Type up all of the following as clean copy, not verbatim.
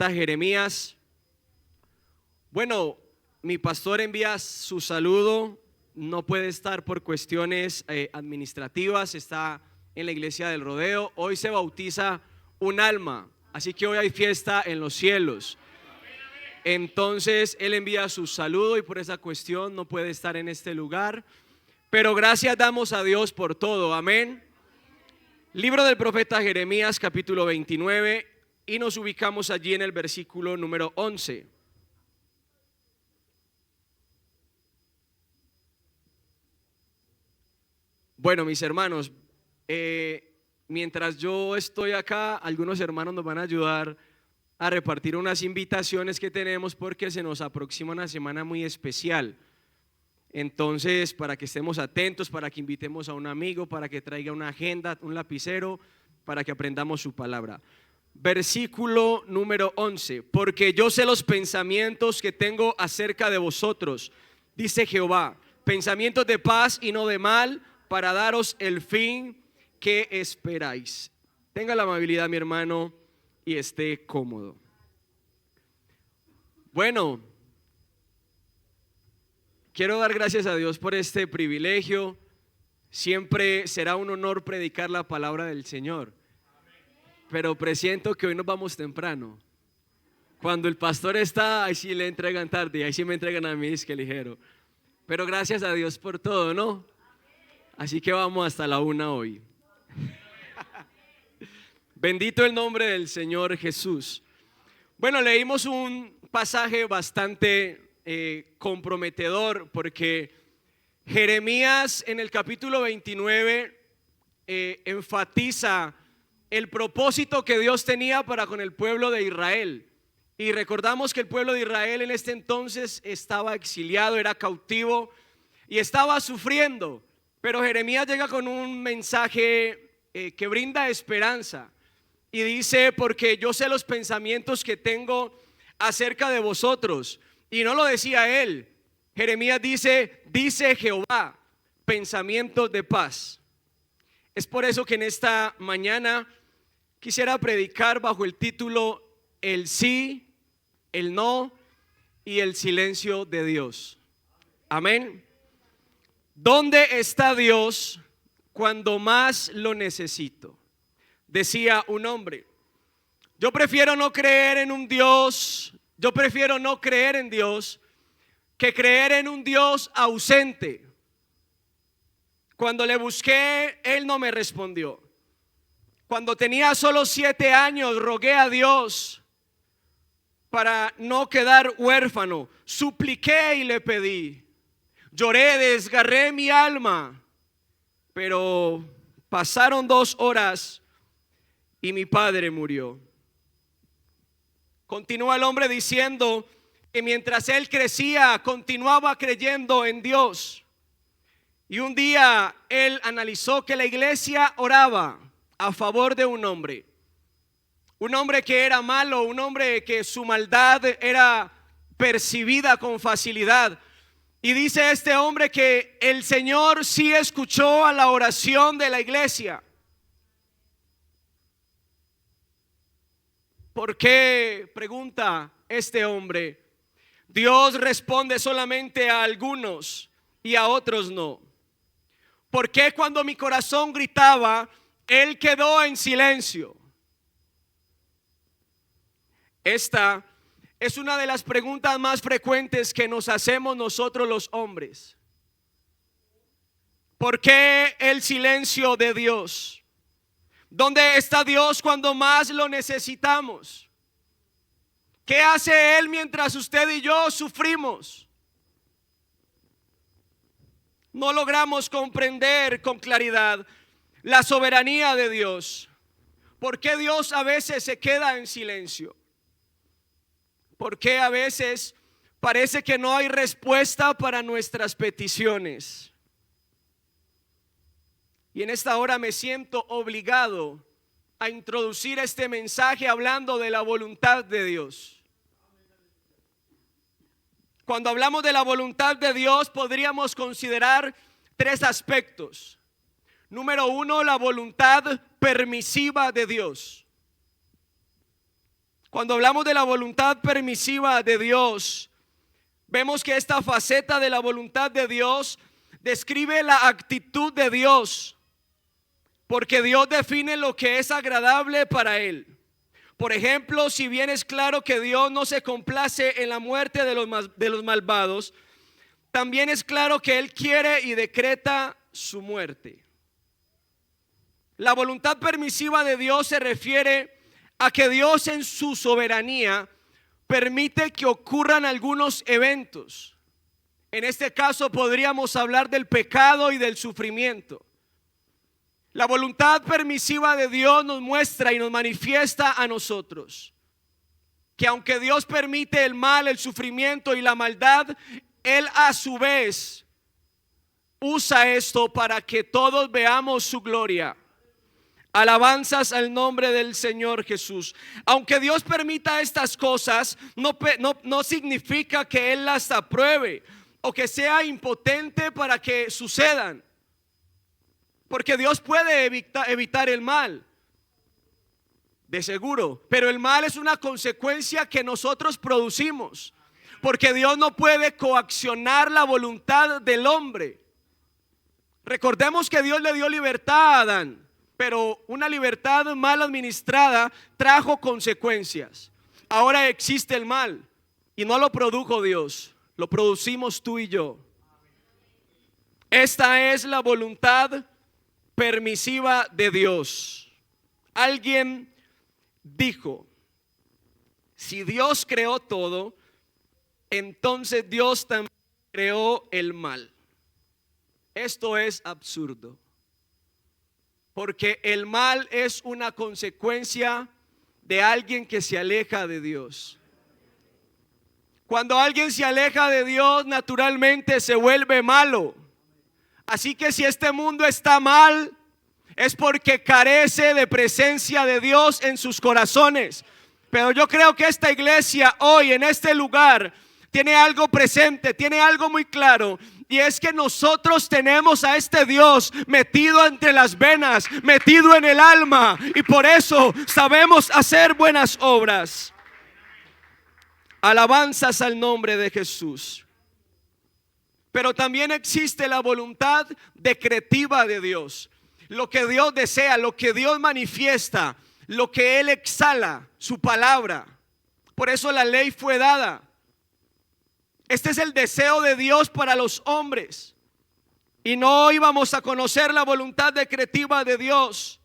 Jeremías. Bueno, mi pastor envía su saludo, no puede estar por cuestiones administrativas, está en la iglesia del Rodeo. Hoy se bautiza un alma, así que hoy hay fiesta en los cielos. Entonces él envía su saludo y por esa cuestión no puede estar en este lugar, pero gracias damos a Dios por todo, amén. Libro del profeta Jeremías, capítulo 29, y nos ubicamos allí en el versículo número 11. Bueno, mis hermanos, mientras yo estoy acá, algunos hermanos nos van a ayudar a repartir unas invitaciones que tenemos porque se nos aproxima una semana muy especial. Entonces, para que estemos atentos, para que invitemos a un amigo, para que traiga una agenda, un lapicero, para que aprendamos su palabra. Versículo número 11. Porque yo sé los pensamientos que tengo acerca de vosotros, dice Jehová, pensamientos de paz y no de mal, para daros el fin que esperáis. Tenga la amabilidad, mi hermano, y esté cómodo. Bueno, quiero dar gracias a Dios por este privilegio. Siempre será un honor predicar la palabra del Señor, pero presiento que hoy nos vamos temprano. Cuando el pastor está, ahí sí le entregan tarde, ahí sí me entregan a mí, es que ligero. Pero gracias a Dios por todo, ¿no? Así que vamos hasta la 1 hoy. Bendito el nombre del Señor Jesús. Bueno, leímos un pasaje bastante comprometedor, porque Jeremías en el capítulo 29 enfatiza el propósito que Dios tenía para con el pueblo de Israel. Y recordamos que el pueblo de Israel en este entonces estaba exiliado, era cautivo y estaba sufriendo. Pero Jeremías llega con un mensaje que brinda esperanza y dice: porque yo sé los pensamientos que tengo acerca de vosotros. Y no lo decía él, Jeremías dice Jehová, pensamientos de paz. Es por eso que en esta mañana quisiera predicar bajo el título: el sí, el no y el silencio de Dios. Amén. ¿Dónde está Dios cuando más lo necesito? Decía un hombre: yo prefiero no creer en un Dios, yo prefiero no creer en Dios que creer en un Dios ausente. Cuando le busqué, Él no me respondió. Cuando tenía solo 7 años, rogué a Dios para no quedar huérfano. Supliqué y le pedí. Lloré, desgarré mi alma, pero pasaron 2 horas y mi padre murió. Continúa el hombre diciendo que mientras él crecía, continuaba creyendo en Dios. Y un día él analizó que la iglesia oraba a favor de un hombre que era malo, un hombre que su maldad era percibida con facilidad. Y dice este hombre que el Señor sí escuchó a la oración de la iglesia. ¿Por qué? Pregunta este hombre. Dios responde solamente a algunos y a otros no. ¿Por qué cuando mi corazón gritaba, Él quedó en silencio? Esta es una de las preguntas más frecuentes que nos hacemos nosotros los hombres. ¿Por qué el silencio de Dios? ¿Dónde está Dios cuando más lo necesitamos? ¿Qué hace Él mientras usted y yo sufrimos? No logramos comprender con claridad la soberanía de Dios. ¿Por qué Dios a veces se queda en silencio? ¿Por qué a veces parece que no hay respuesta para nuestras peticiones? Y en esta hora me siento obligado a introducir este mensaje hablando de la voluntad de Dios. Cuando hablamos de la voluntad de Dios, podríamos considerar 3 aspectos. Número 1, la voluntad permisiva de Dios. Cuando hablamos de la voluntad permisiva de Dios, vemos que esta faceta de la voluntad de Dios describe la actitud de Dios, porque Dios define lo que es agradable para Él. Por ejemplo, si bien es claro que Dios no se complace en la muerte de los malvados, también es claro que Él quiere y decreta su muerte. La voluntad permisiva de Dios se refiere a que Dios en su soberanía permite que ocurran algunos eventos. En este caso podríamos hablar del pecado y del sufrimiento. La voluntad permisiva de Dios nos muestra y nos manifiesta a nosotros que aunque Dios permite el mal, el sufrimiento y la maldad, Él a su vez usa esto para que todos veamos su gloria. Alabanzas al nombre del Señor Jesús. Aunque Dios permita estas cosas, no significa que Él las apruebe o que sea impotente para que sucedan. Porque Dios puede evitar el mal, de seguro, pero el mal es una consecuencia que nosotros producimos, porque Dios no puede coaccionar la voluntad del hombre. Recordemos que Dios le dio libertad a Adán, pero una libertad mal administrada trajo consecuencias. Ahora existe el mal y no lo produjo Dios, lo producimos tú y yo. Esta es la voluntad permisiva de Dios. Alguien dijo: si Dios creó todo, entonces Dios también creó el mal. Esto es absurdo, porque el mal es una consecuencia de alguien que se aleja de Dios. Cuando alguien se aleja de Dios, naturalmente se vuelve malo. Así que si este mundo está mal, es porque carece de presencia de Dios en sus corazones. Pero yo creo que esta iglesia hoy en este lugar tiene algo presente, tiene algo muy claro, y es que nosotros tenemos a este Dios metido entre las venas, metido en el alma, y por eso sabemos hacer buenas obras. Alabanzas al nombre de Jesús. Pero también existe la voluntad decretiva de Dios. Lo que Dios desea, lo que Dios manifiesta, lo que Él exhala, su palabra. Por eso la ley fue dada. Este es el deseo de Dios para los hombres. Y no íbamos a conocer la voluntad decretiva de Dios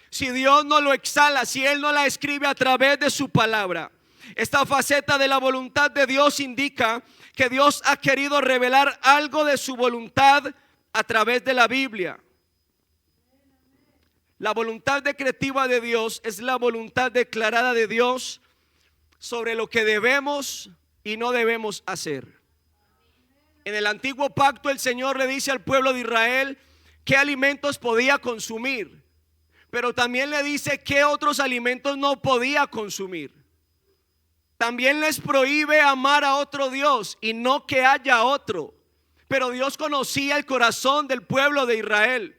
si Dios no lo exhala, si Él no la escribe a través de su palabra. Esta faceta de la voluntad de Dios indica que Dios ha querido revelar algo de su voluntad a través de la Biblia. La voluntad decretiva de Dios es la voluntad declarada de Dios sobre lo que debemos y no debemos hacer. En el antiguo pacto el Señor le dice al pueblo de Israel qué alimentos podía consumir, pero también le dice qué otros alimentos no podía consumir. También les prohíbe amar a otro Dios y no que haya otro. Pero Dios conocía el corazón del pueblo de Israel.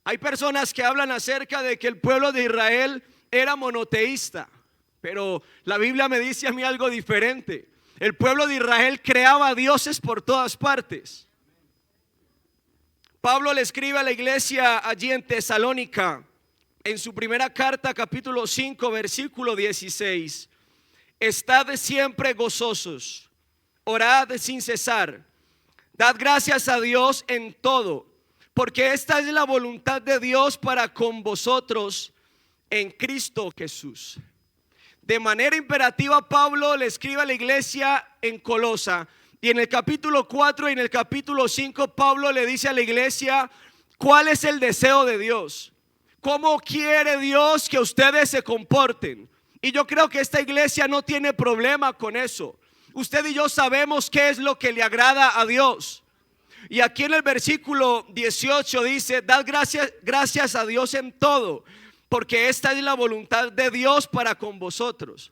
Hay personas que hablan acerca de que el pueblo de Israel era monoteísta, pero la Biblia me dice a mí algo diferente. El pueblo de Israel creaba dioses por todas partes. Pablo le escribe a la iglesia allí en Tesalónica, en su primera carta, capítulo 5, versículo 16. Estad siempre gozosos, orad sin cesar, dad gracias a Dios en todo, porque esta es la voluntad de Dios para con vosotros en Cristo Jesús. De manera imperativa, Pablo le escribe a la iglesia en Colosa, y en el capítulo 4 y en el capítulo 5 Pablo le dice a la iglesia cuál es el deseo de Dios, cómo quiere Dios que ustedes se comporten. Y yo creo que esta iglesia no tiene problema con eso. Usted y yo sabemos qué es lo que le agrada a Dios. Y aquí en el versículo 18 dice: dad gracias a Dios en todo, porque esta es la voluntad de Dios para con vosotros.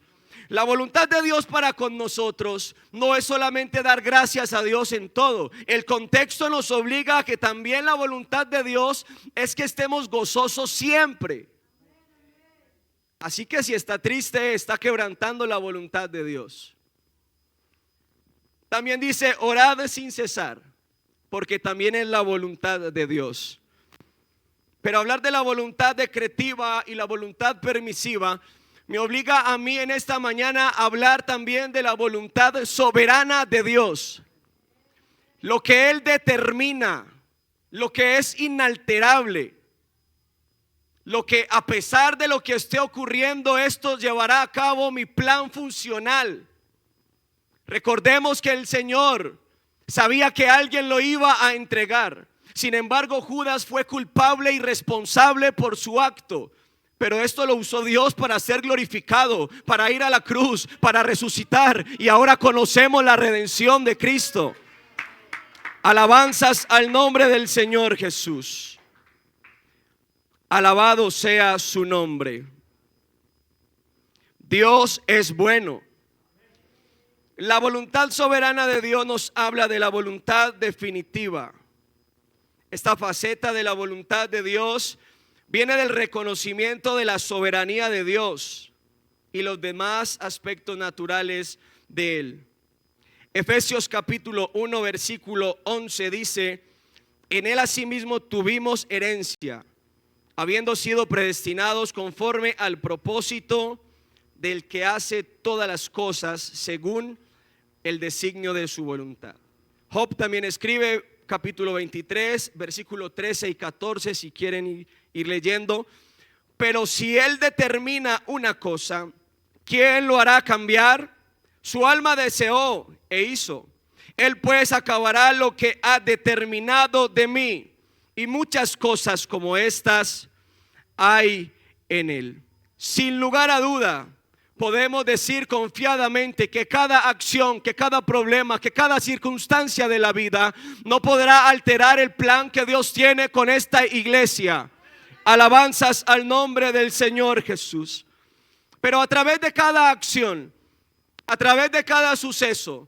La voluntad de Dios para con nosotros no es solamente dar gracias a Dios en todo. El contexto nos obliga a que también la voluntad de Dios es que estemos gozosos siempre. Así que si está triste, está quebrantando la voluntad de Dios. También dice, orad sin cesar, porque también es la voluntad de Dios. Pero hablar de la voluntad decretiva y la voluntad permisiva me obliga a mí en esta mañana a hablar también de la voluntad soberana de Dios. Lo que Él determina, lo que es inalterable. Lo que a pesar de lo que esté ocurriendo, esto llevará a cabo mi plan funcional. Recordemos que el Señor sabía que alguien lo iba a entregar. Sin embargo, Judas fue culpable y responsable por su acto. Pero esto lo usó Dios para ser glorificado, para ir a la cruz, para resucitar. Y ahora conocemos la redención de Cristo. Alabanzas al nombre del Señor Jesús. Alabado sea su nombre. Dios es bueno. La voluntad soberana de Dios nos habla de la voluntad definitiva. Esta faceta de la voluntad de Dios viene del reconocimiento de la soberanía de Dios y los demás aspectos naturales de Él. Efesios capítulo 1 versículo 11 dice: en Él asimismo tuvimos herencia, habiendo sido predestinados conforme al propósito del que hace todas las cosas según el designio de su voluntad. Job también escribe, capítulo 23, versículo 13 y 14, si quieren ir leyendo. Pero si Él determina una cosa, ¿quién lo hará cambiar? Su alma deseó e hizo. Él pues acabará lo que ha determinado de mí, y muchas cosas como estas hay en Él. Sin lugar a duda, podemos decir confiadamente que cada acción, que cada problema, que cada circunstancia de la vida no podrá alterar el plan que Dios tiene con esta iglesia. Alabanzas al nombre del Señor Jesús. Pero a través de cada acción, a través de cada suceso,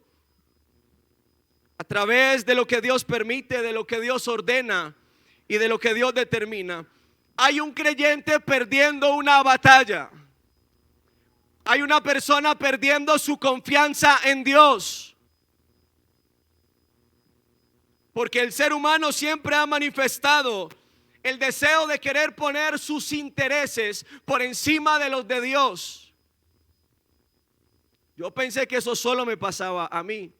a través de lo que Dios permite, de lo que Dios ordena y de lo que Dios determina, hay un creyente perdiendo una batalla. Hay una persona perdiendo su confianza en Dios. Porque el ser humano siempre ha manifestado el deseo de querer poner sus intereses por encima de los de Dios. Yo pensé que eso solo me pasaba a mí.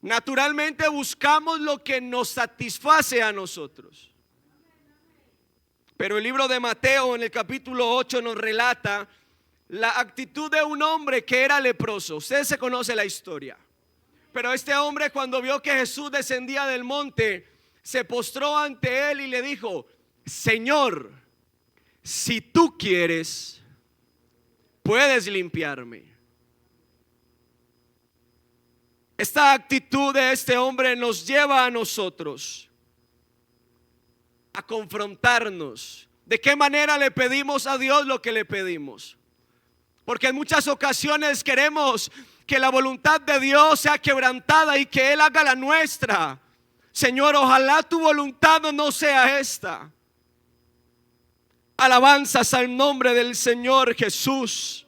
Naturalmente buscamos lo que nos satisface a nosotros. Pero el libro de Mateo en el capítulo 8 nos relata la actitud de un hombre que era leproso. Ustedes se conocen la historia. Pero este hombre, cuando vio que Jesús descendía del monte, se postró ante él y le dijo: Señor, si tú quieres, puedes limpiarme. Esta actitud de este hombre nos lleva a nosotros a confrontarnos. ¿De qué manera le pedimos a Dios lo que le pedimos? Porque en muchas ocasiones queremos que la voluntad de Dios sea quebrantada y que Él haga la nuestra. Señor, ojalá tu voluntad no sea esta. Alabanzas al nombre del Señor Jesús.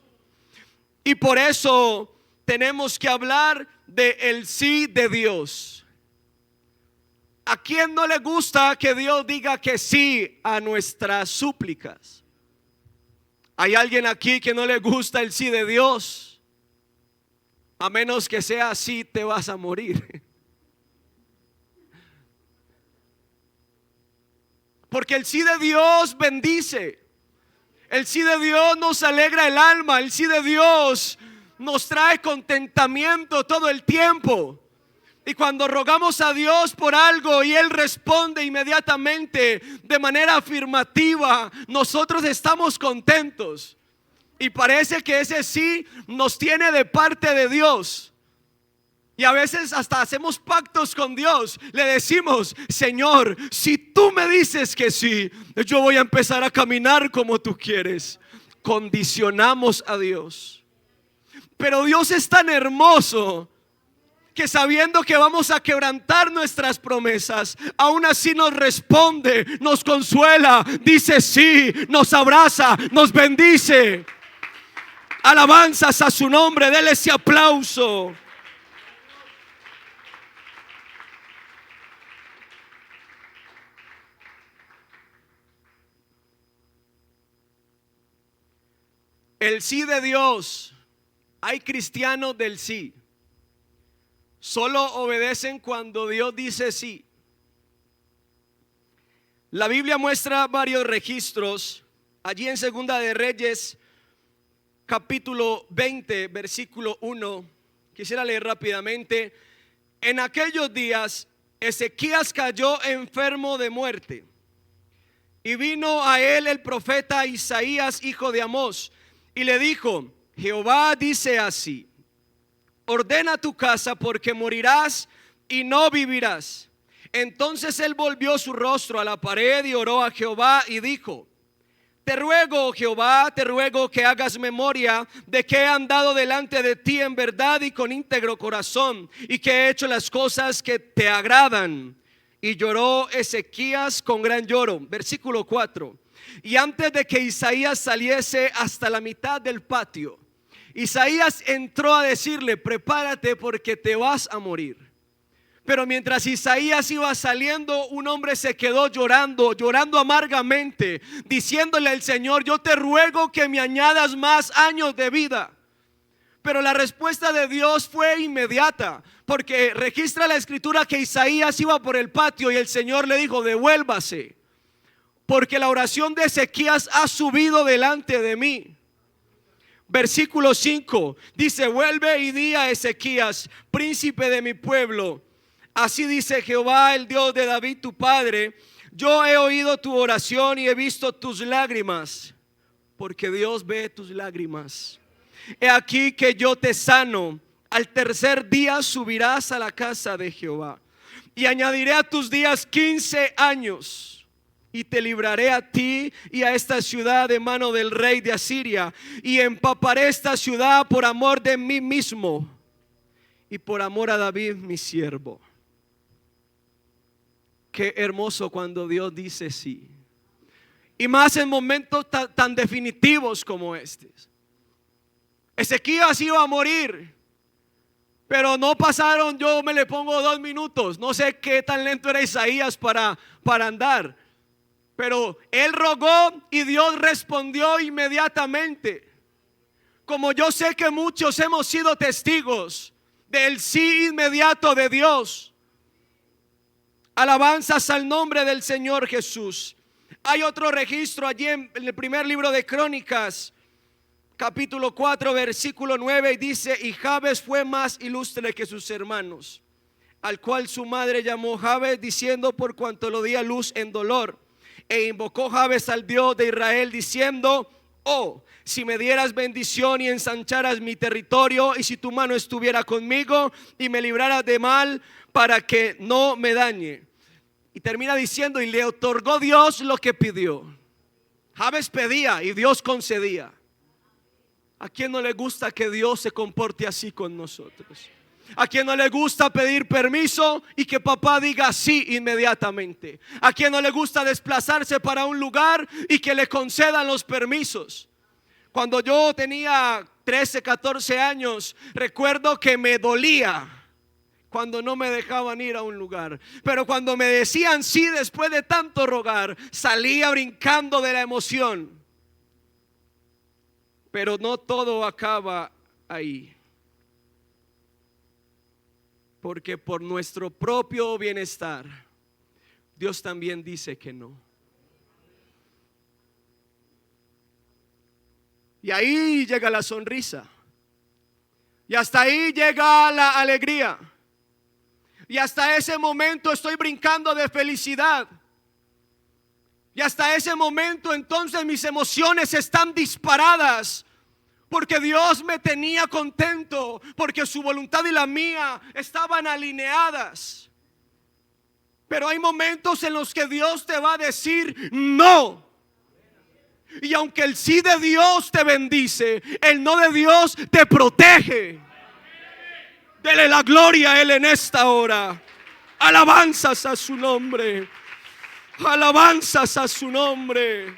Y por eso tenemos que hablar del sí de Dios. ¿A quién no le gusta que Dios diga que sí a nuestras súplicas? ¿Hay alguien aquí que no le gusta el sí de Dios? A menos que sea así, te vas a morir. Porque el sí de Dios bendice. El sí de Dios nos alegra el alma. El sí de Dios nos trae contentamiento todo el tiempo. Y cuando rogamos a Dios por algo y Él responde inmediatamente de manera afirmativa, nosotros estamos contentos. Y parece que ese sí nos tiene de parte de Dios. Y a veces hasta hacemos pactos con Dios. Le decimos: Señor, si tú me dices que sí, yo voy a empezar a caminar como tú quieres. Condicionamos a Dios. Pero Dios es tan hermoso que sabiendo que vamos a quebrantar nuestras promesas, aún así nos responde, nos consuela, dice sí, nos abraza, nos bendice. Alabanzas a su nombre, déle ese aplauso. El sí de Dios. Hay cristianos del sí. Solo obedecen cuando Dios dice sí. La Biblia muestra varios registros. Allí en Segunda de Reyes, capítulo 20, versículo 1. Quisiera leer rápidamente. En aquellos días, Ezequías cayó enfermo de muerte. Y vino a él el profeta Isaías, hijo de Amós, y le dijo: Jehová dice así: ordena tu casa, porque morirás y no vivirás. Entonces él volvió su rostro a la pared y oró a Jehová y dijo: te ruego, Jehová, te ruego que hagas memoria de que he andado delante de ti en verdad y con íntegro corazón, y que he hecho las cosas que te agradan. Y lloró Ezequías con gran lloro. Versículo 4. Y antes de que Isaías saliese hasta la mitad del patio, Isaías entró a decirle: prepárate, porque te vas a morir. Pero mientras Isaías iba saliendo, un hombre se quedó llorando amargamente, diciéndole al Señor: yo te ruego que me añadas más años de vida. Pero la respuesta de Dios fue inmediata, porque registra la escritura que Isaías iba por el patio y el Señor le dijo: devuélvase, porque la oración de Ezequías ha subido delante de mí. Versículo 5 dice: vuelve y di a Ezequías, príncipe de mi pueblo: así dice Jehová, el Dios de David tu padre: yo he oído tu oración y he visto tus lágrimas, porque Dios ve tus lágrimas. He aquí que yo te sano. Al tercer día subirás a la casa de Jehová, y añadiré a tus días 15 años, y te libraré a ti y a esta ciudad de mano del rey de Asiria, y empaparé esta ciudad por amor de mí mismo y por amor a David mi siervo. Qué hermoso cuando Dios dice sí, y más en momentos tan definitivos como este. Ezequías iba a morir, pero no pasaron, yo me le pongo 2 minutos. No sé qué tan lento era Isaías para andar, pero él rogó y Dios respondió inmediatamente. Como yo sé que muchos hemos sido testigos del sí inmediato de Dios. Alabanzas al nombre del Señor Jesús. Hay otro registro allí en el primer libro de Crónicas, capítulo 4, versículo 9, y dice: y Jabes fue más ilustre que sus hermanos, al cual su madre llamó Jabes, diciendo: por cuanto lo di a luz en dolor. E invocó Jabes al Dios de Israel, diciendo: oh, si me dieras bendición y ensancharas mi territorio, y si tu mano estuviera conmigo y me libraras de mal, para que no me dañe. Y termina diciendo: y le otorgó Dios lo que pidió. Jabes pedía y Dios concedía. ¿A quién no le gusta que Dios se comporte así con nosotros? ¿A quién no le gusta pedir permiso y que papá diga sí inmediatamente? ¿A quién no le gusta desplazarse para un lugar y que le concedan los permisos? Cuando yo tenía 13, 14 años, recuerdo que me dolía cuando no me dejaban ir a un lugar, pero cuando me decían sí después de tanto rogar, salía brincando de la emoción. Pero no todo acaba ahí, porque por nuestro propio bienestar Dios también dice que no. Y ahí llega la sonrisa, y hasta ahí llega la alegría, y hasta ese momento estoy brincando de felicidad. Y hasta ese momento entonces mis emociones están disparadas, porque Dios me tenía contento, porque su voluntad y la mía estaban alineadas. Pero hay momentos en los que Dios te va a decir no. Y aunque el sí de Dios te bendice, el no de Dios te protege. Dele la gloria a Él en esta hora. Alabanzas a su nombre. Alabanzas a su nombre.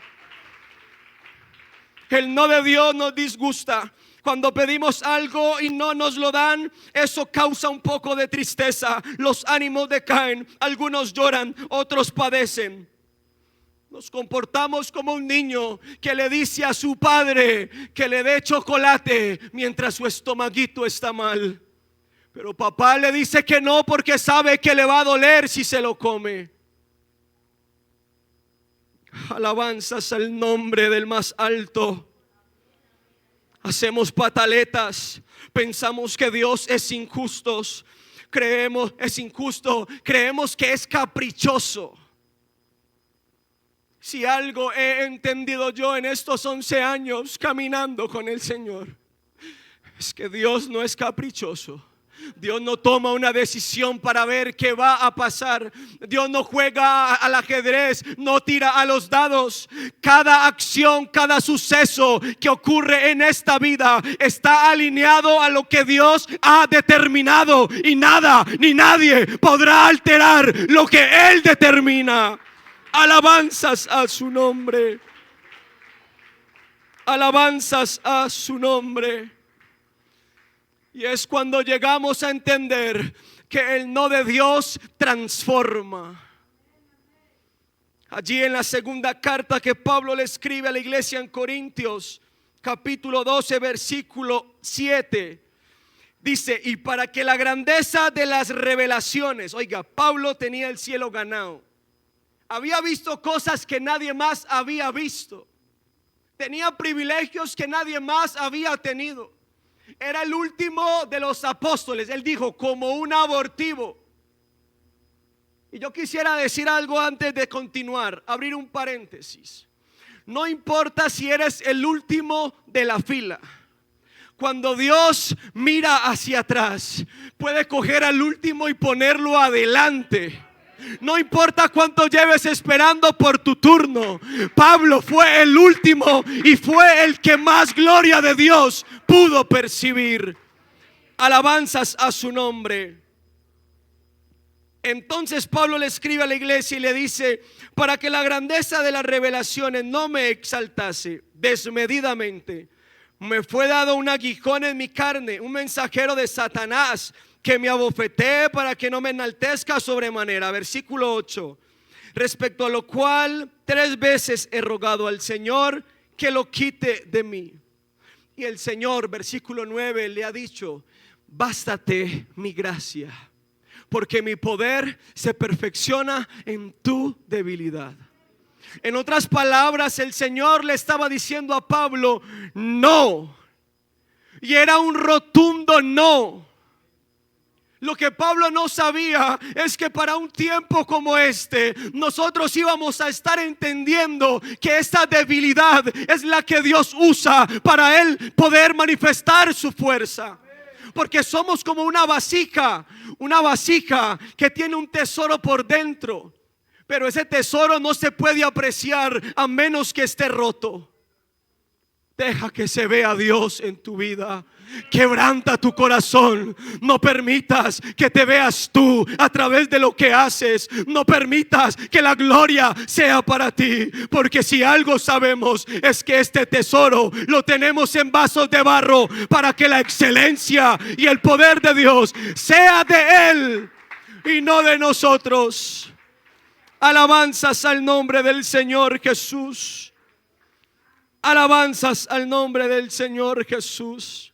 El no de Dios nos disgusta. Cuando pedimos algo y no nos lo dan, eso causa un poco de tristeza. Los ánimos decaen, algunos lloran, otros padecen. Nos comportamos como un niño que le dice a su padre que le dé chocolate mientras su estomaguito está mal. Pero papá le dice que no porque sabe que le va a doler si se lo come. Alabanzas al nombre del más alto. Hacemos pataletas, pensamos que Dios es injusto, creemos que es caprichoso. Si algo he entendido yo en estos 11 años caminando con el Señor, es que Dios no es caprichoso. Dios no toma una decisión para ver qué va a pasar. Dios no juega al ajedrez, no tira a los dados. Cada acción, cada suceso que ocurre en esta vida está alineado a lo que Dios ha determinado, y nada ni nadie podrá alterar lo que Él determina. Alabanzas a su nombre. Alabanzas a su nombre. Y es cuando llegamos a entender que el no de Dios transforma. Allí en la segunda carta que Pablo le escribe a la iglesia en Corintios, capítulo 12, versículo 7, dice: y para que la grandeza de las revelaciones, oiga, Pablo tenía el cielo ganado. Había visto cosas que nadie más había visto. Tenía privilegios que nadie más había tenido. Era el último de los apóstoles. Él dijo, como un abortivo. Y yo quisiera decir algo antes de continuar, abrir un paréntesis. No importa si eres el último de la fila. Cuando Dios mira hacia atrás, puede coger al último y ponerlo adelante. No importa cuánto lleves esperando por tu turno. Pablo fue el último y fue el que más gloria de Dios pudo percibir. Alabanzas a su nombre. Entonces Pablo le escribe a la iglesia y le dice: para que la grandeza de las revelaciones no me exaltase desmedidamente, me fue dado un aguijón en mi carne, un mensajero de Satanás, que me abofetee para que no me enaltezca sobremanera. Versículo 8. Respecto a lo cual 3 veces he rogado al Señor que lo quite de mí. Y el Señor, versículo 9, le ha dicho: bástate mi gracia, porque mi poder se perfecciona en tu debilidad. En otras palabras, el Señor le estaba diciendo a Pablo no. Y era un rotundo no. Lo que Pablo no sabía es que para un tiempo como este, nosotros íbamos a estar entendiendo que esta debilidad es la que Dios usa para Él poder manifestar su fuerza. Porque somos como una vasija que tiene un tesoro por dentro, pero ese tesoro no se puede apreciar a menos que esté roto. Deja que se vea Dios en tu vida. Quebranta tu corazón. No permitas que te veas tú a través de lo que haces. No permitas que la gloria sea para ti. Porque si algo sabemos es que este tesoro lo tenemos en vasos de barro para que la excelencia y el poder de Dios sea de Él y no de nosotros. Alabanzas al nombre del Señor Jesús. Alabanzas al nombre del Señor Jesús.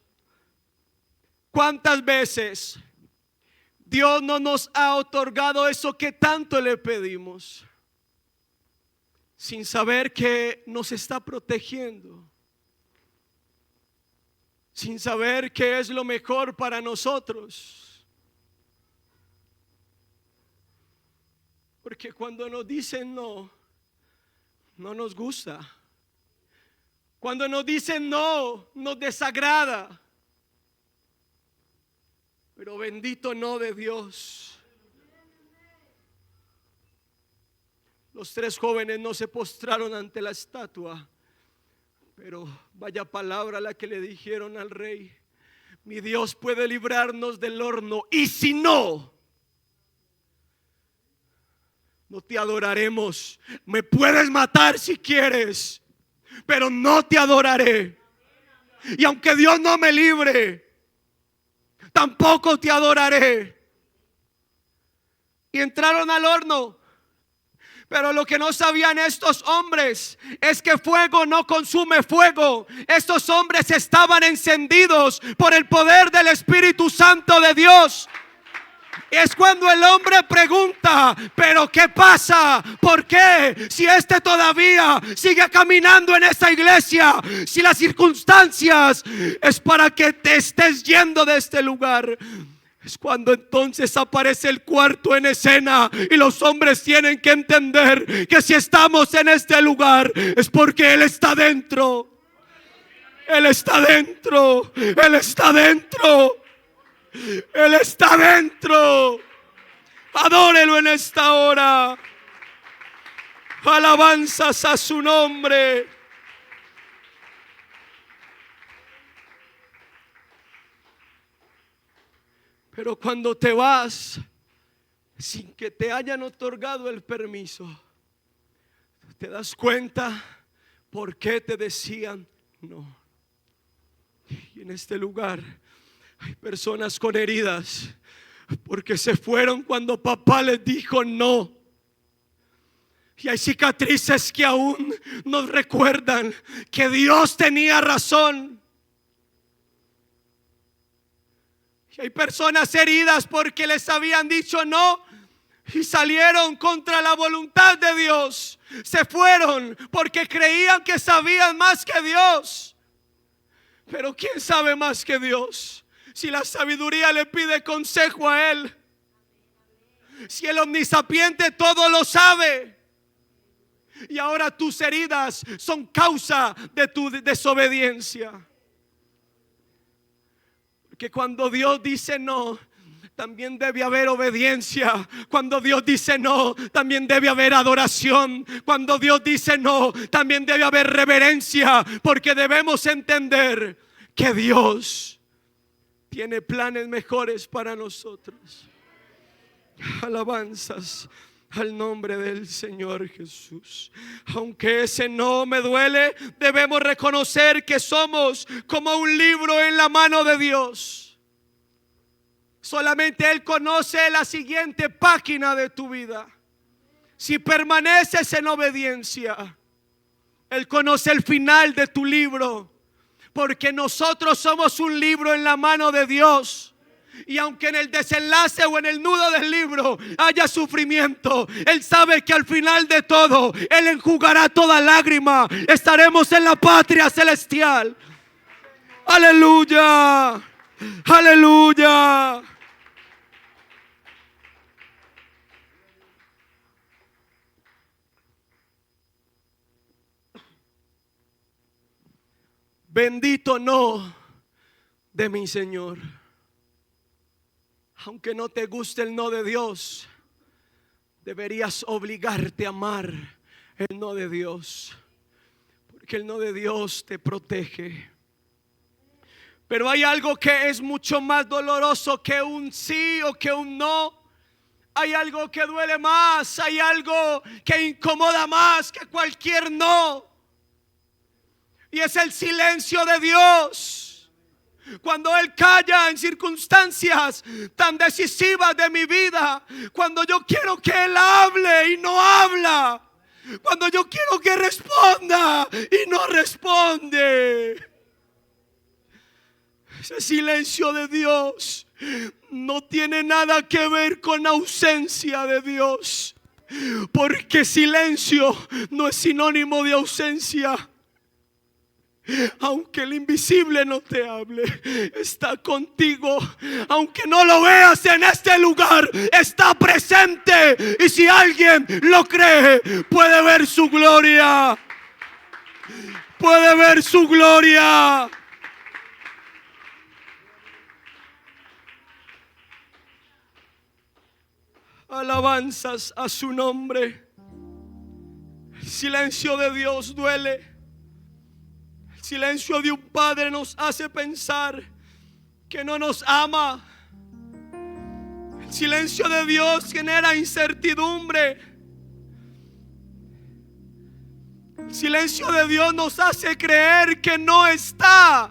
¿Cuántas veces Dios no nos ha otorgado eso que tanto le pedimos, sin saber que nos está protegiendo, sin saber que es lo mejor para nosotros? Porque cuando nos dicen no, no nos gusta. Cuando nos dicen no, nos desagrada. Pero bendito no de Dios. Los 3 jóvenes no se postraron ante la estatua, pero vaya palabra la que le dijeron al rey: mi Dios puede librarnos del horno. Y si no, no te adoraremos. Me puedes matar si quieres, pero no te adoraré. Y aunque Dios no me libre, tampoco te adoraré. Y entraron al horno. Pero lo que no sabían estos hombres es que fuego no consume fuego. Estos hombres estaban encendidos por el poder del Espíritu Santo de Dios. Es cuando el hombre pregunta: ¿pero qué pasa? ¿Por qué? Si este todavía sigue caminando en esa iglesia, si las circunstancias es para que te estés yendo de este lugar. Es cuando entonces aparece el cuarto en escena y los hombres tienen que entender que si estamos en este lugar es porque Él está dentro. Él está dentro. Él está dentro. Él está dentro. Adórelo en esta hora. Alabanzas a su nombre. Pero cuando te vas sin que te hayan otorgado el permiso, te das cuenta por qué te decían no. Y en este lugar hay personas con heridas porque se fueron cuando papá les dijo no. Y hay cicatrices que aún nos recuerdan que Dios tenía razón. Y hay personas heridas porque les habían dicho no y salieron contra la voluntad de Dios. Se fueron porque creían que sabían más que Dios. Pero ¿quién sabe más que Dios? Si la sabiduría le pide consejo a Él. Si el omnisapiente todo lo sabe. Y ahora tus heridas son causa de tu desobediencia. Que cuando Dios dice no, también debe haber obediencia. Cuando Dios dice no, también debe haber adoración. Cuando Dios dice no, también debe haber reverencia. Porque debemos entender que Dios tiene planes mejores para nosotros. Alabanzas al nombre del Señor Jesús. Aunque ese no me duele, debemos reconocer que somos como un libro en la mano de Dios. Solamente Él conoce la siguiente página de tu vida. Si permaneces en obediencia, Él conoce el final de tu libro. Porque nosotros somos un libro en la mano de Dios. Y aunque en el desenlace o en el nudo del libro haya sufrimiento, Él sabe que al final de todo Él enjugará toda lágrima. Estaremos en la patria celestial. Aleluya. Aleluya. Bendito no de mi Señor. Aunque no te guste el no de Dios, deberías obligarte a amar el no de Dios. Porque el no de Dios te protege. Pero hay algo que es mucho más doloroso que un sí o que un no. Hay algo que duele más. Hay algo que incomoda más que cualquier no. Y es el silencio de Dios. Cuando Él calla en circunstancias tan decisivas de mi vida. Cuando yo quiero que Él hable y no habla. Cuando yo quiero que responda y no responde. Ese silencio de Dios no tiene nada que ver con ausencia de Dios. Porque silencio no es sinónimo de ausencia. Aunque el invisible no te hable, está contigo. Aunque no lo veas en este lugar, está presente. Y si alguien lo cree, puede ver su gloria. Puede ver su gloria. Alabanzas a su nombre. El silencio de Dios duele. El silencio de un padre nos hace pensar que no nos ama. El silencio de Dios genera incertidumbre. El silencio de Dios nos hace creer que no está,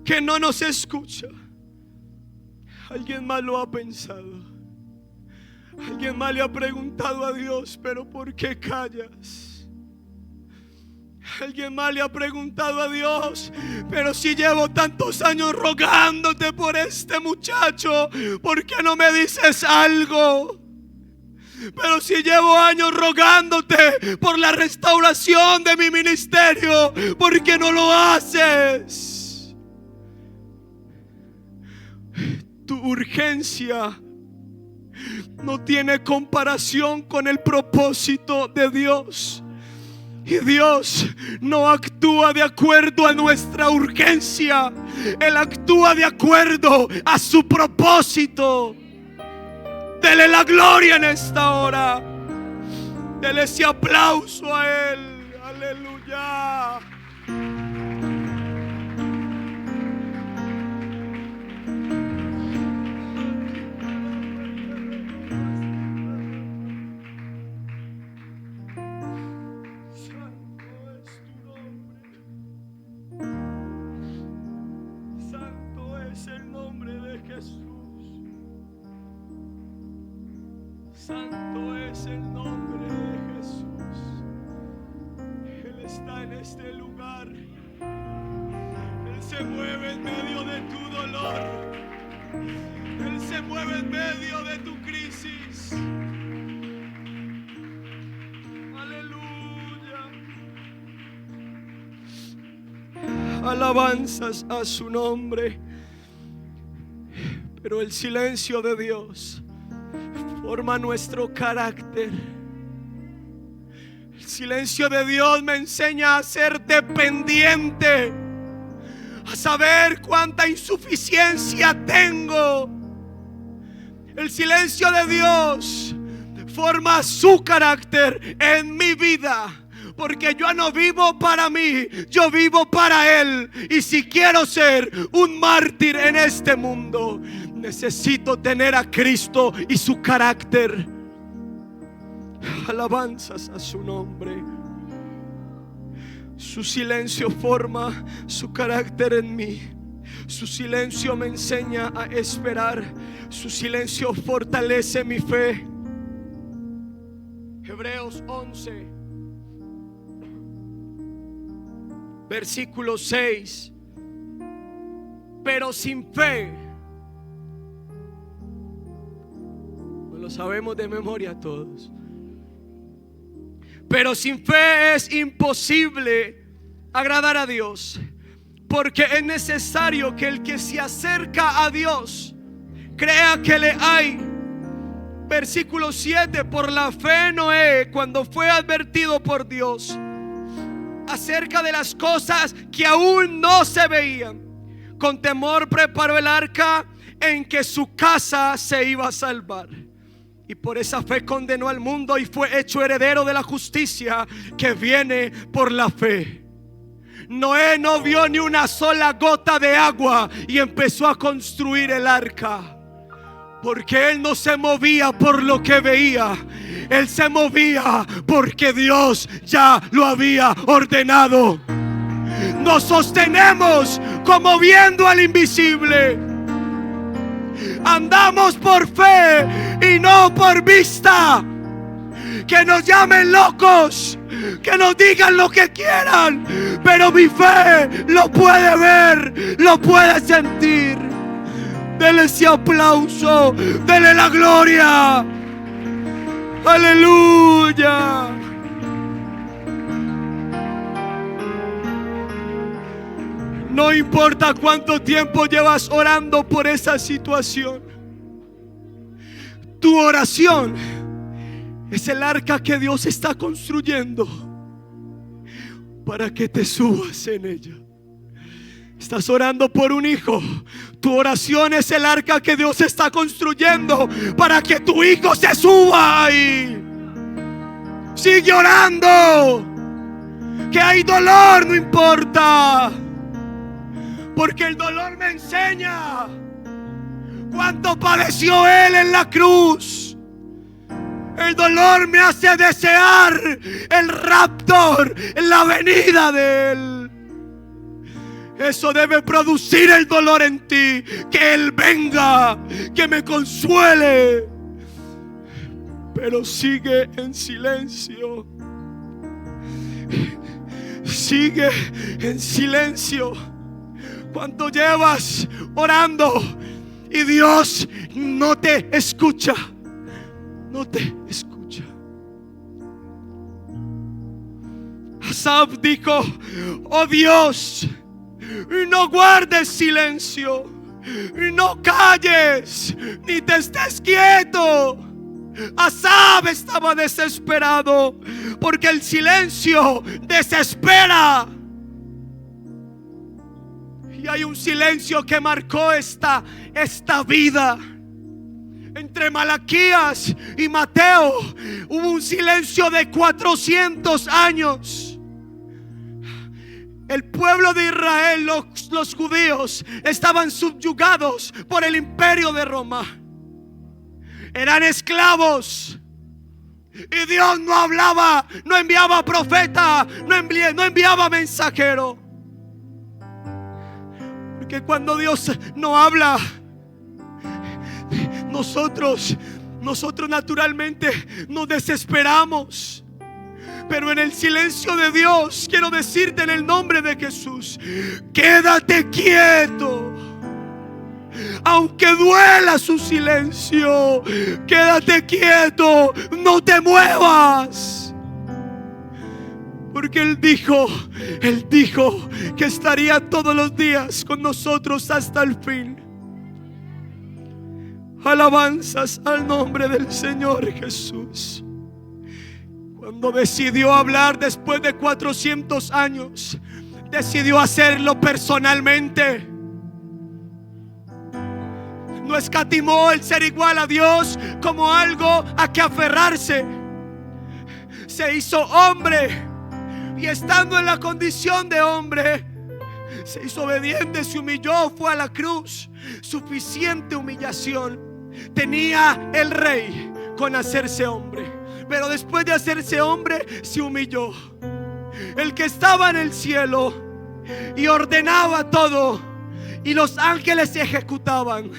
que no nos escucha. Alguien más lo ha pensado. Alguien más le ha preguntado a Dios, pero ¿por qué callas? Alguien más le ha preguntado a Dios, pero si llevo tantos años rogándote por este muchacho, ¿por qué no me dices algo? Pero si llevo años rogándote por la restauración de mi ministerio, ¿por qué no lo haces? Tu urgencia no tiene comparación con el propósito de Dios. Y Dios no actúa de acuerdo a nuestra urgencia. Él actúa de acuerdo a su propósito. Dele la gloria en esta hora. Dele ese aplauso a Él. Aleluya. Santo es el nombre de Jesús. Santo es el nombre de Jesús. Él está en este lugar. Él se mueve en medio de tu dolor. Él se mueve en medio de tu crisis. Aleluya. Alabanzas a su nombre. Pero el silencio de Dios forma nuestro carácter. El silencio de Dios me enseña a ser dependiente, a saber cuánta insuficiencia tengo. El silencio de Dios forma su carácter en mi vida. Porque yo no vivo para mí, yo vivo para Él. Y si quiero ser un mártir en este mundo, necesito tener a Cristo y su carácter. Alabanzas a su nombre. Su silencio forma su carácter en mí. Su silencio me enseña a esperar. Su silencio fortalece mi fe. Hebreos 11, versículo 6. Pero sin fe, no lo sabemos de memoria todos, pero sin fe es imposible agradar a Dios, porque es necesario que el que se acerca a Dios crea que le hay. Versículo 7. Por la fe Noé, cuando fue advertido por Dios acerca de las cosas que aún no se veían, con temor preparó el arca en que su casa se iba a salvar. Y por esa fe condenó al mundo y fue hecho heredero de la justicia que viene por la fe. Noé no vio ni una sola gota de agua y empezó a construir el arca. Porque él no se movía por lo que veía. Él se movía porque Dios ya lo había ordenado. Nos sostenemos como viendo al invisible. Andamos por fe y no por vista. Que nos llamen locos, que nos digan lo que quieran, pero mi fe lo puede ver, lo puede sentir. Dele ese aplauso, dele la gloria. Aleluya. No importa cuánto tiempo llevas orando por esa situación, tu oración es el arca que Dios está construyendo para que te subas en ella. Estás orando por un hijo. Tu oración es el arca que Dios está construyendo para que tu hijo se suba ahí. Sigue orando. Que hay dolor, no importa, porque el dolor me enseña cuánto padeció Él en la cruz. El dolor me hace desear el raptor, la venida de Él. Eso debe producir el dolor en ti. Que Él venga, que me consuele. Pero sigue en silencio. Sigue en silencio. ¿Cuánto llevas orando y Dios no te escucha? No te escucha. Asaf dijo: oh Dios, no guardes silencio, no calles, ni te estés quieto. Asaf estaba desesperado, porque el silencio desespera. Y hay un silencio que marcó esta vida. Entre Malaquías y Mateo hubo un silencio de 400 años. El pueblo de Israel, los judíos, estaban subyugados por el imperio de Roma. Eran esclavos. Y Dios no hablaba, no enviaba profeta, no enviaba mensajero. Porque cuando Dios no habla, nosotros naturalmente nos desesperamos. Pero en el silencio de Dios, quiero decirte en el nombre de Jesús: quédate quieto. Aunque duela su silencio, quédate quieto, no te muevas. Porque Él dijo que estaría todos los días con nosotros hasta el fin. Alabanzas al nombre del Señor Jesús. Cuando decidió hablar después de 400 años, decidió hacerlo personalmente. No escatimó el ser igual a Dios como algo a que aferrarse. Se hizo hombre, y estando en la condición de hombre, se hizo obediente, se humilló, fue a la cruz. Suficiente humillación tenía el rey con hacerse hombre. Pero después de hacerse hombre, se humilló. El que estaba en el cielo y ordenaba todo, y los ángeles ejecutaban,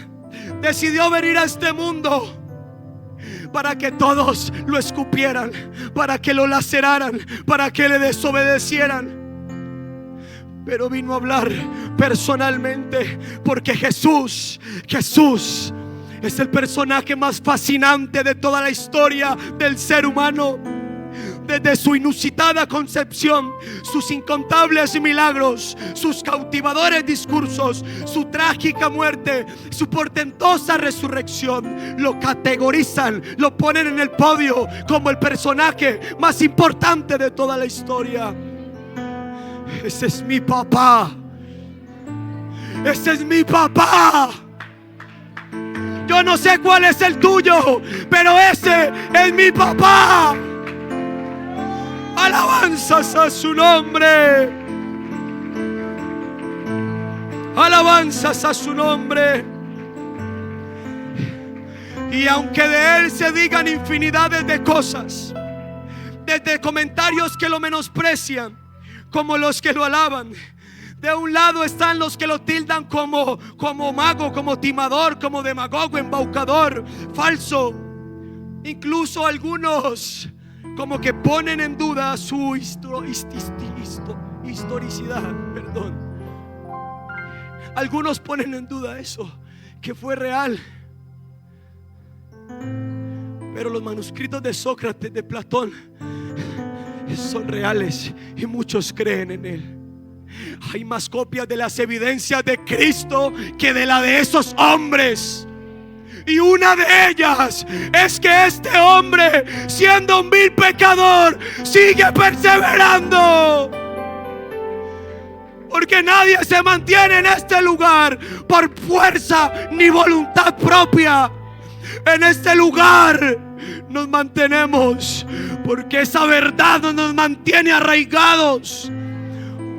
decidió venir a este mundo para que todos lo escupieran, para que lo laceraran, para que le desobedecieran. Pero vino a hablar personalmente, porque Jesús es el personaje más fascinante de toda la historia del ser humano. Desde su inusitada concepción, sus incontables milagros, sus cautivadores discursos, su trágica muerte, su portentosa resurrección, lo categorizan, lo ponen en el podio como el personaje más importante de toda la historia. Ese es mi papá. Ese es mi papá. Yo no sé cuál es el tuyo, pero ese es mi papá. Alabanzas a su nombre. Alabanzas a su nombre. Y aunque de Él se digan infinidades de cosas, desde comentarios que lo menosprecian como los que lo alaban. De un lado están los que lo tildan como mago, como timador, como demagogo, embaucador, falso. Incluso algunos como que ponen en duda su historicidad. Algunos ponen en duda eso, que fue real. Pero los manuscritos de Sócrates, de Platón, son reales y muchos creen en él. Hay más copias de las evidencias de Cristo que de la de esos hombres. Y una de ellas es que este hombre, siendo un vil pecador, sigue perseverando. Porque nadie se mantiene en este lugar por fuerza ni voluntad propia. En este lugar nos mantenemos, porque esa verdad nos mantiene arraigados.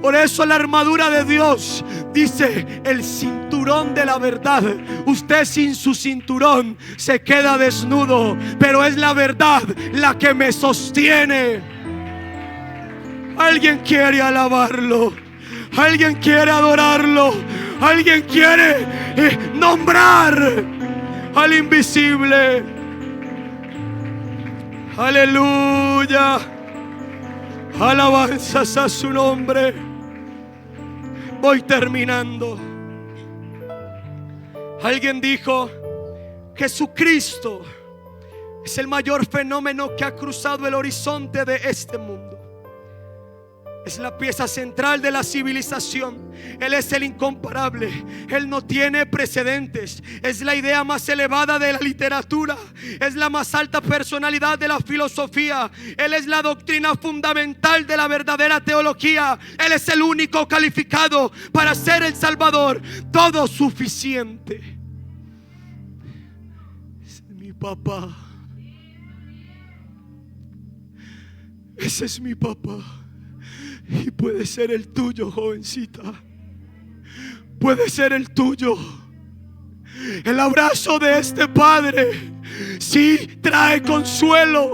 Por eso la armadura de Dios dice el cinturón de la verdad. Usted sin su cinturón se queda desnudo, pero es la verdad la que me sostiene. Alguien quiere alabarlo, alguien quiere adorarlo, alguien quiere nombrar al invisible. Aleluya, alabanzas a su nombre. Voy terminando. Alguien dijo: Jesucristo es el mayor fenómeno que ha cruzado el horizonte de este mundo. Es la pieza central de la civilización. Él es el incomparable. Él no tiene precedentes. Es la idea más elevada de la literatura. Es la más alta personalidad de la filosofía. Él es la doctrina fundamental de la verdadera teología. Él es el único calificado para ser el Salvador, todo suficiente. Es mi papá. Ese es mi papá. Y puede ser el tuyo, jovencita. Puede ser el tuyo. El abrazo de este padre sí trae consuelo,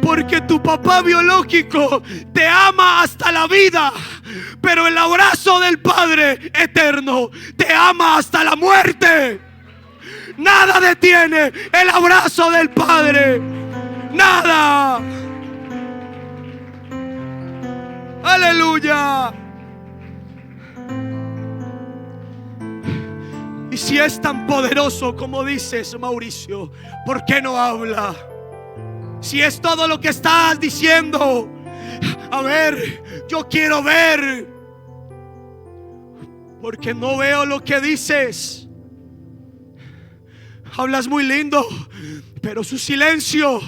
porque tu papá biológico te ama hasta la vida, pero el abrazo del Padre eterno te ama hasta la muerte. Nada detiene el abrazo del Padre. Nada. Aleluya. Y si es tan poderoso como dices, Mauricio, ¿por qué no habla? Si es todo lo que estás diciendo, a ver, yo quiero ver, porque no veo lo que dices. Hablas muy lindo, pero su silencio,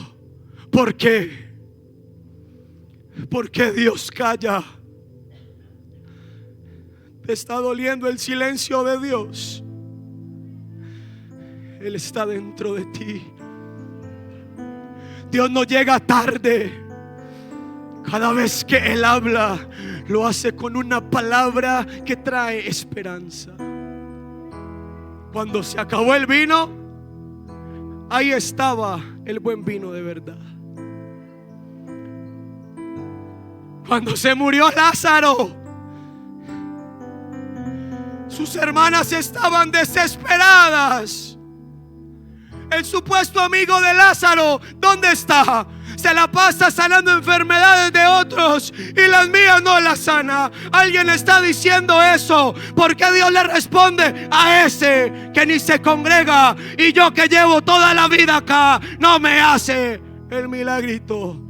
¿por qué? ¿Por qué Dios calla? ¿Te está doliendo el silencio de Dios? Él está dentro de ti. Dios no llega tarde. Cada vez que Él habla, lo hace con una palabra que trae esperanza. Cuando se acabó el vino, ahí estaba el buen vino de verdad. Cuando se murió Lázaro, sus hermanas estaban desesperadas. El supuesto amigo de Lázaro, ¿dónde está? Se la pasa sanando enfermedades de otros y las mías no las sana. Alguien está diciendo eso. ¿Por qué Dios le responde a ese que ni se congrega, y yo que llevo toda la vida acá no me hace el milagrito?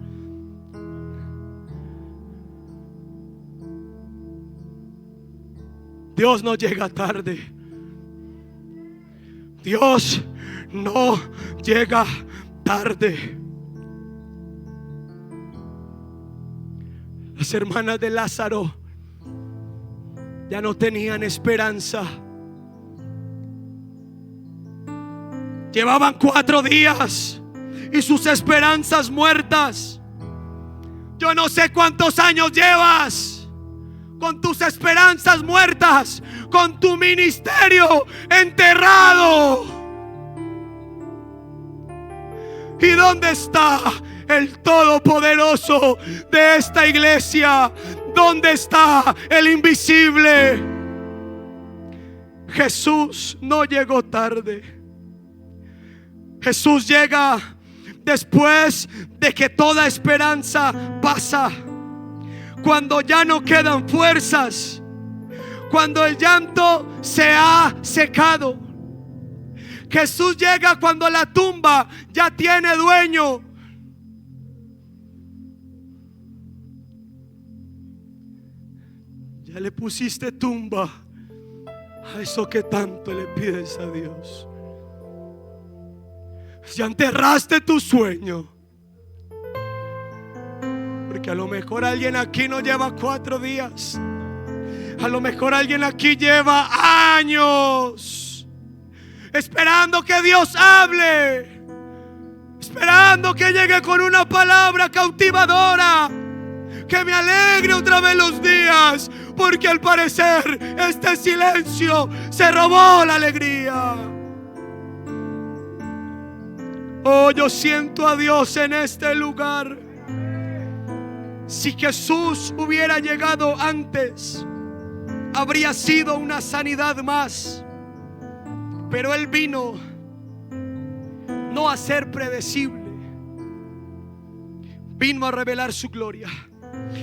Dios no llega tarde. Dios no llega tarde. Las hermanas de Lázaro ya no tenían esperanza. Llevaban 4 días y sus esperanzas muertas. Yo no sé cuántos años llevas con tus esperanzas muertas, con tu ministerio enterrado. ¿Y dónde está el Todopoderoso de esta iglesia? ¿Dónde está el invisible? Jesús no llegó tarde. Jesús llega después de que toda esperanza pasa. Cuando ya no quedan fuerzas, cuando el llanto se ha secado. Jesús llega cuando la tumba ya tiene dueño. Ya le pusiste tumba a eso que tanto le pides a Dios. Ya enterraste tu sueño. Porque a lo mejor alguien aquí no lleva 4 días. A lo mejor alguien aquí lleva años esperando que Dios hable, esperando que llegue con una palabra cautivadora, que me alegre otra vez los días, porque al parecer este silencio se robó la alegría. Oh, yo siento a Dios en este lugar. Si Jesús hubiera llegado antes, habría sido una sanidad más, pero Él vino no a ser predecible, vino a revelar su gloria.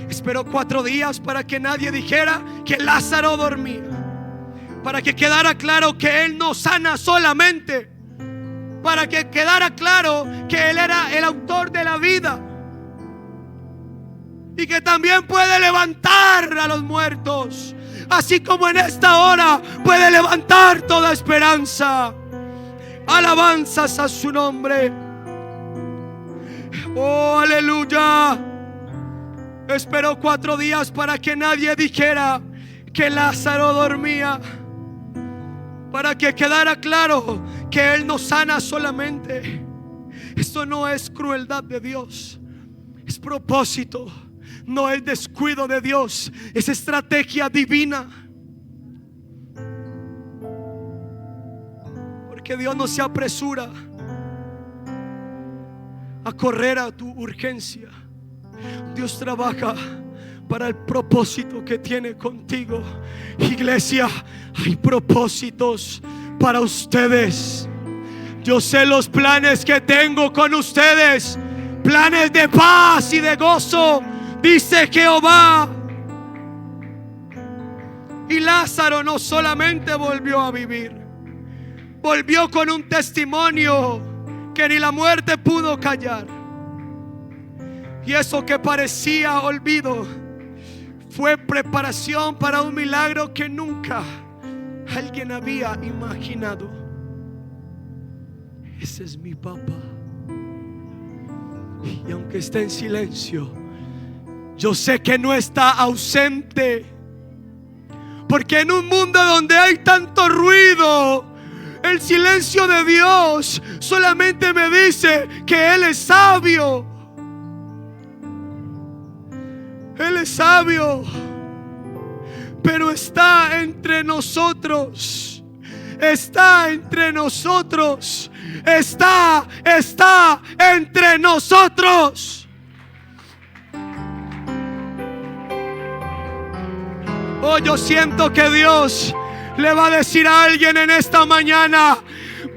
Esperó 4 días para que nadie dijera que Lázaro dormía, para que quedara claro que Él no sana solamente, para que quedara claro que Él era el autor de la vida y que también puede levantar a los muertos, así como en esta hora puede levantar toda esperanza. Alabanzas a su nombre. Oh, aleluya. Esperó 4 días para que nadie dijera que Lázaro dormía, para que quedara claro que Él no sana solamente. Esto no es crueldad de Dios, es propósito. No es descuido de Dios, es estrategia divina. Porque Dios no se apresura a correr a tu urgencia. Dios trabaja para el propósito que tiene contigo. Iglesia, hay propósitos para ustedes. Yo sé los planes que tengo con ustedes, planes de paz y de gozo, dice Jehová. Y Lázaro no solamente volvió a vivir, volvió con un testimonio que ni la muerte pudo callar. Y eso que parecía olvido fue preparación para un milagro que nunca alguien había imaginado. Ese es mi papá. Y aunque esté en silencio, yo sé que no está ausente, porque en un mundo donde hay tanto ruido, el silencio de Dios solamente me dice que Él es sabio. Él es sabio, pero está entre nosotros. Está entre nosotros. Está entre nosotros. Oh, yo siento que Dios le va a decir a alguien en esta mañana: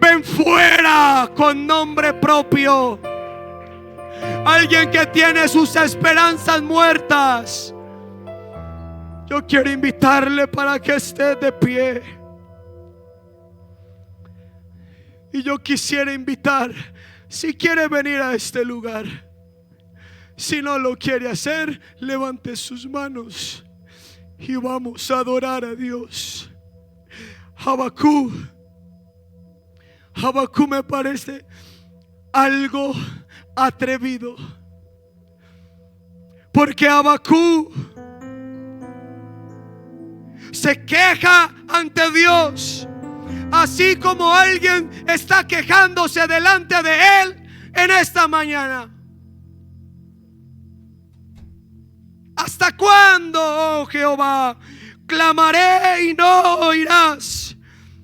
ven fuera con nombre propio. Alguien que tiene sus esperanzas muertas, yo quiero invitarle para que esté de pie. Y yo quisiera invitar, si quiere venir a este lugar. Si no lo quiere hacer, levante sus manos y vamos a adorar a Dios. Habacuc me parece algo atrevido, porque Habacuc se queja ante Dios, así como alguien está quejándose delante de Él en esta mañana. ¿Hasta cuándo, oh Jehová? Clamaré y no oirás,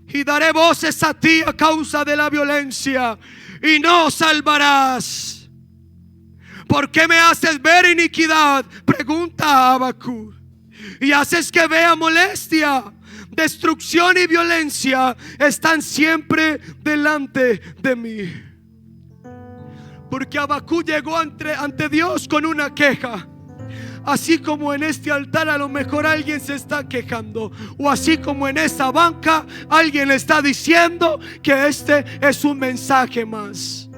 y daré voces a ti a causa de la violencia, y no salvarás. ¿Por qué me haces ver iniquidad?, pregunta Habacuc, y haces que vea molestia. Destrucción y violencia están siempre delante de mí. Porque Habacuc llegó ante Dios con una queja. Así como en este altar a lo mejor alguien se está quejando, o así como en esta banca alguien está diciendo que este es un mensaje más.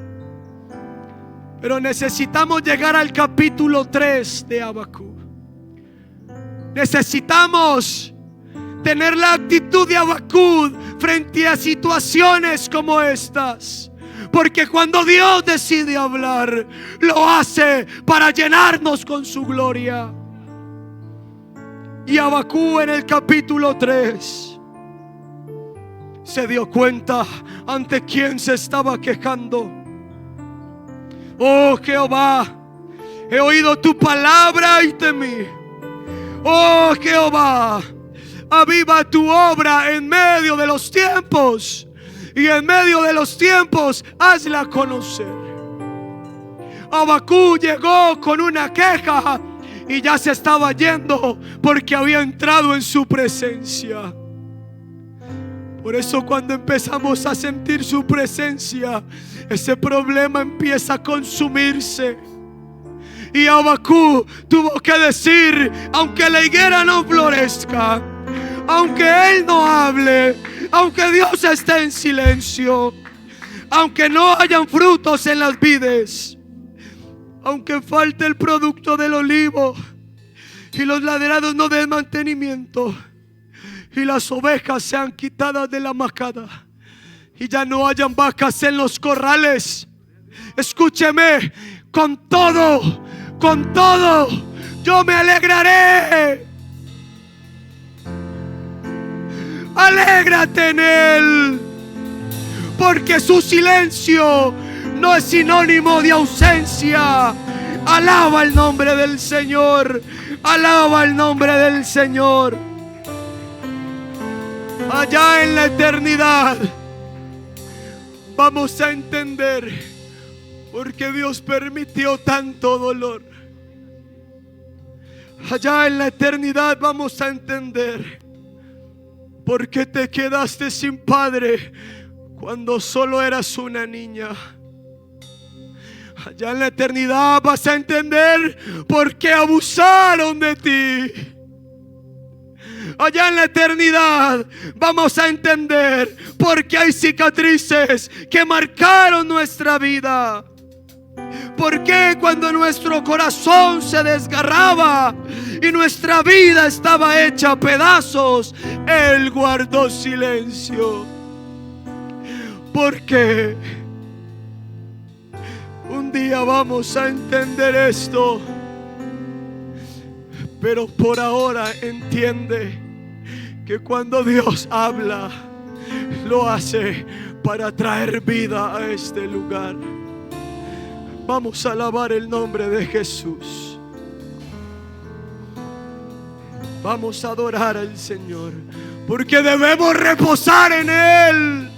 Pero necesitamos llegar al capítulo 3 de Habacuc. Necesitamos tener la actitud de Habacuc frente a situaciones como estas. Porque cuando Dios decide hablar, lo hace para llenarnos con su gloria. Y Habacuc en el capítulo 3 se dio cuenta ante quién se estaba quejando. Oh Jehová, he oído tu palabra y temí. Oh Jehová, aviva tu obra en medio de los tiempos, y en medio de los tiempos hazla conocer. Habacuc llegó con una queja y ya se estaba yendo porque había entrado en su presencia. Por eso cuando empezamos a sentir su presencia, ese problema empieza a consumirse. Y Habacuc tuvo que decir: aunque la higuera no florezca, aunque él no hable, aunque Dios esté en silencio, aunque no hayan frutos en las vides, aunque falte el producto del olivo y los ladrados no den mantenimiento y las ovejas sean quitadas de la macada y ya no hayan vacas en los corrales, escúcheme, con todo yo me alegraré. Alégrate en él, porque su silencio no es sinónimo de ausencia. Alaba el nombre del Señor, alaba el nombre del Señor. Allá en la eternidad vamos a entender por qué Dios permitió tanto dolor. Allá en la eternidad vamos a entender por qué te quedaste sin padre cuando solo eras una niña. Allá en la eternidad vas a entender por qué abusaron de ti. Allá en la eternidad vamos a entender por qué hay cicatrices que marcaron nuestra vida. ¿Por qué cuando nuestro corazón se desgarraba y nuestra vida estaba hecha a pedazos, Él guardó silencio? Porque un día vamos a entender esto, pero por ahora entiende que cuando Dios habla, lo hace para traer vida a este lugar. Vamos a alabar el nombre de Jesús. Vamos a adorar al Señor, porque debemos reposar en Él.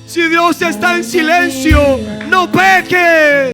Si Dios está en silencio, no peques.